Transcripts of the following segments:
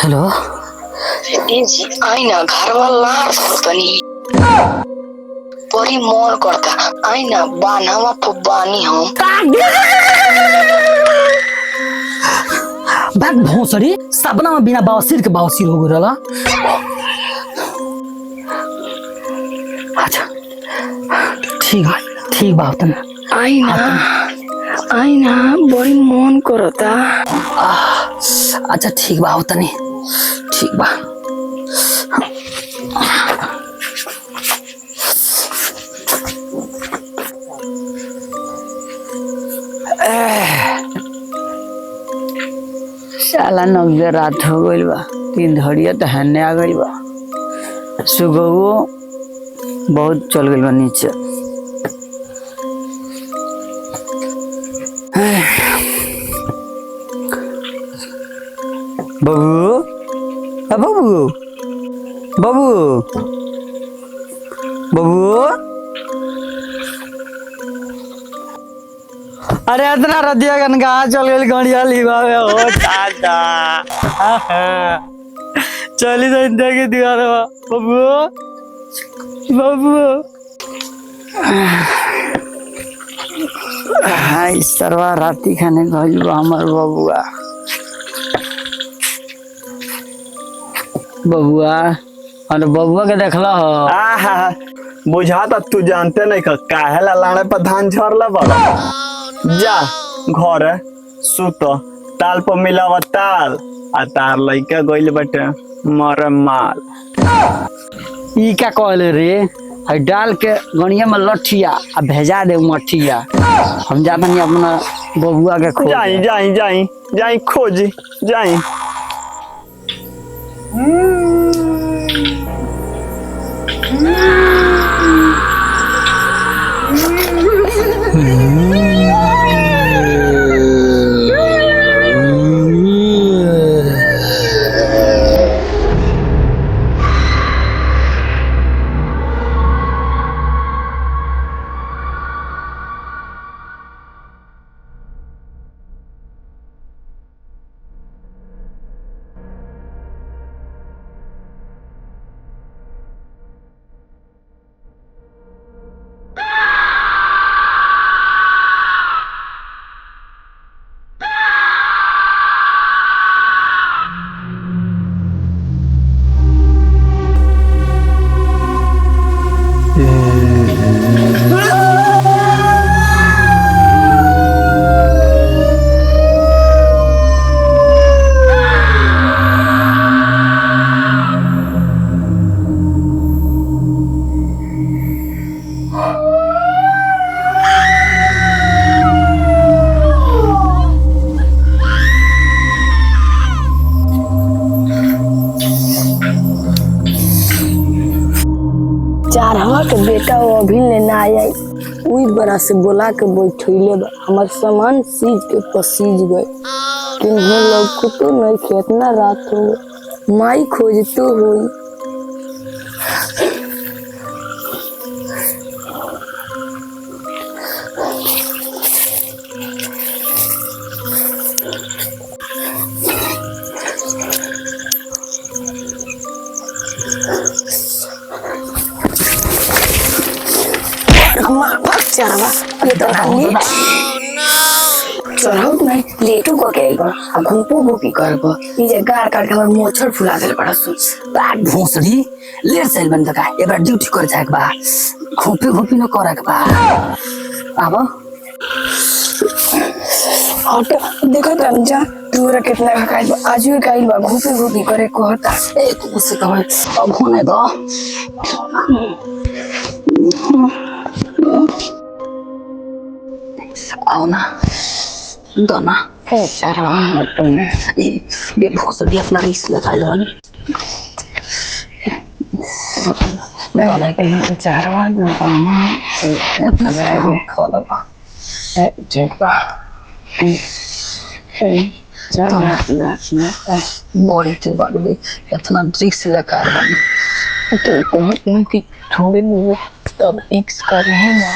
Hello जी आई ना घर वाला तनी परी मन करता आई ना बानावा बानी हम बात भोसड़ी सपना में बिना बावसीर के बावसीर हो गया। अच्छा ठीक बात ना आई ना बड़ी मन करता। अच्छा ठीक बा तनी ठीक बा। साला नब्बे रात हो गई बा, तीन धड़िया तो हेने आ गई बा। सुगो बहुत चल गई बा नीचे। बबू बबू बबू बबू अरे इतना रदिया गन कहाँ चल गई गड़िया लिवा में हो चाचा। चली तो इंदर की दीवार बबू बबू। हाँ सरवा राती खाने गई हमार बबुआ बबुआ। अरे बबुआ के देखला हो बुझा तो तू जानते नहीं काहे ला लाने पर धान झरला बड़ा। जा घर सुत ताल पर मिलावा ताल आ तार लइका गइल बाटे मर माल। ई क्या कहले रे है डाल के गणिया में लठिया आ भेजा दे मठिया। हम जाता नहीं अपना बबुआ के खोज। जाई जाई जाई जाई खोज जाई। चारवा के बेटा वो अभी ले ना आई उई बड़ा से बोला के बैठले बा हमार सामान सीज के पसीज गए किन्हीं लोग को तो नहीं खेतना रात हो माई खोज तो हुई। चारवा ये तो नहीं चढ़ाऊ नहीं लेटू को के अब घूपो घूपी करबो ई जे गार काट के हमर मोछर फुला देले बड़ा सुन बात भोसड़ी लेट सेल बन का एबार ड्यूटी कर जाए बा घूपी न करे बा। अब हट देखो त जा तोरा कितना खाइल आज ही खाइल बा घूपी करे कहता एक मुझसे कहे अब होने दो। आओ ना दो ना चारवा मत ये भोसड़ी अपना रिस्क लगा लो नहीं चारवा अपना खा लो देखा बॉडी तो बाड़ी इतना रिस्क लगा तो कहते कि थोड़े तब मिक्स कर रहे हैं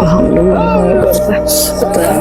हम लोग नहीं करते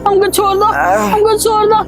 हमको छोड़ दो, हमको छोड़ दो।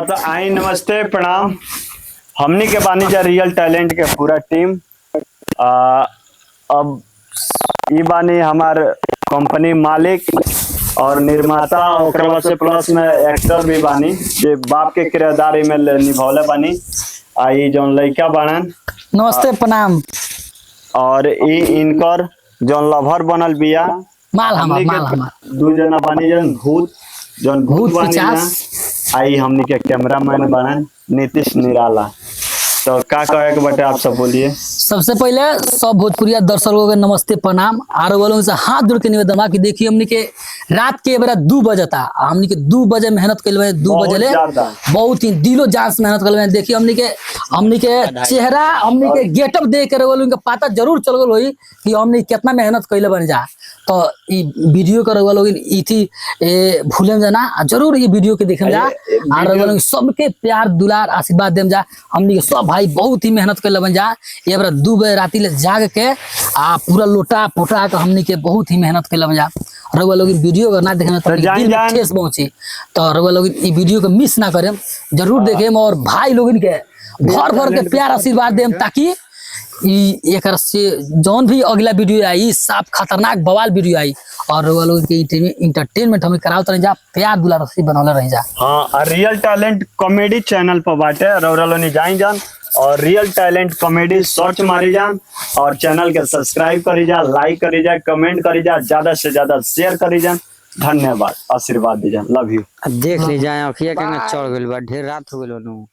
तो आई नमस्ते प्रणाम। हमनी के बानी जा रियल टैलेंट के पूरा टीम। अब ई बानी हमार कंपनी मालिक और निर्माता, ओकरा बाद से प्लस में एक्टर भी बानी जे बाप के किरदारी में निभौले बानी। आई जौन लड़का बानन, नमस्ते प्रणाम। और ई इनकर जौन लवर बनल बिया माल हमार, हमनी के माल हमार। दू जना बानी जौन भूत बानी ना। आई हमनी के कैमरामैन बनन नीतीश निराला। तो का कहे के बटे आप सब बोलिए। सबसे पहले सब भोजपुरिया दर्शकों के नमस्ते प्रणाम। आरो वालों से हाथ जोड़ के निवेदन बा कि देखिए हमनी के रात के बेरा 2 बजे था, हमनी के 2 बजे मेहनत कर 2 बजे ले बहुत ही दिलो जान से मेहनत कर। देखिए हमनी के चेहरा, हमनी के गेटअप देख के वालों के पता जरूर चल गल होई कि हमनी कितना मेहनत कैले बन जा। तो ई वीडियो कर लोग इथी भूलें जाना, जरूर ये वीडियो के देखें जा। और सबके प्यार दुलार आशीर्वाद देम जा। हमनी के सब भाई बहुत ही मेहनत कर बन जा। ये बार 2 बजे राती ले जाग के पूरा लोटा पोटा के हमनी के बहुत ही मेहनत कर जा। रउआ लोग वीडियो करना देखना तो दिल में ठेस पहुंची। तो रउआ लोग ई वीडियो को मिस ना करें, जरूर देखें। और भाई लोग के भर भर के प्यार आशीर्वाद देम, ताकि एक से जौन भी अगला वीडियो आई साफ खतरनाक बवाल वीडियो आई और लोग के इंटरटेनमेंट हमें करावत रह जा, प्यार दुलार से बनौले रह जा। हाँ, रियल टैलेंट कॉमेडी चैनल पर बाटे, रौरलोनी जाई जान और रियल टैलेंट कॉमेडी सर्च मारी जान और चैनल के सब्सक्राइब करी जा, लाइक करी जा, कमेंट करी जा, ज्यादा से ज्यादा शेयर करी जान। धन्यवाद, आशीर्वाद दीजिए, लव यू। देख ले जाए अखिया के चढ़ गइल बा, ढेर रात हो गइल नु।